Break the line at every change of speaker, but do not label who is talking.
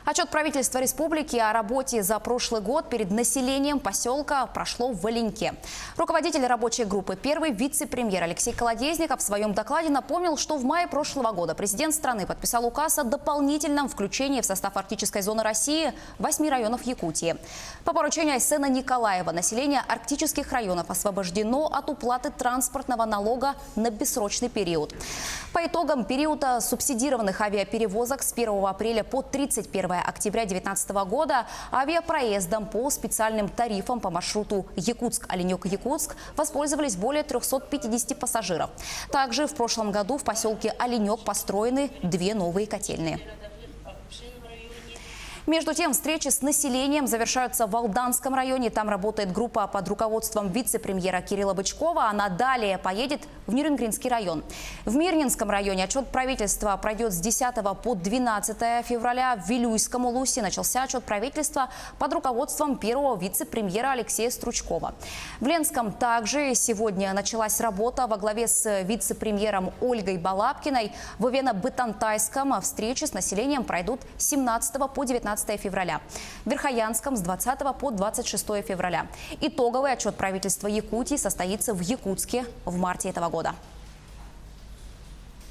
Отчет правительства республики о работе за прошлый год перед населением поселка прошло в Оленьке. Руководитель рабочей группы, первый вице-премьер Алексей Колодезников в своем докладе напомнил, что в мае прошлого года президент страны подписал указ о дополнительном включении в состав арктической зоны России 8 районов Якутии. По поручению Айсена Николаева население арктических районов освобождено от уплаты транспортного налога на бессрочный период. По итогам периода субсидированных авиаперевозок с 1 апреля по 31 октября 2019 года авиапроездом по специальным тарифам по маршруту Якутск-Оленек-Якутск воспользовались более 350 пассажиров. Также в прошлом году в поселке Оленек построены 2 новые котельные. Между тем, встречи с населением завершаются в Алданском районе. Там работает группа под руководством вице-премьера Кирилла Бычкова. Она далее поедет в Нюрнбергский район. В Мирнинском районе отчет правительства пройдет с 10 по 12 февраля. В Вилюйском Улусе начался отчет правительства под руководством первого вице-премьера Алексея Стручкова. В Ленском также сегодня началась работа во главе с вице-премьером Ольгой Балабкиной. В Овено-Бытантайском встречи с населением пройдут с 17 по 19 февраля. В Верхоянском с 20 по 26 февраля. Итоговый отчет правительства Якутии состоится в Якутске в марте этого года.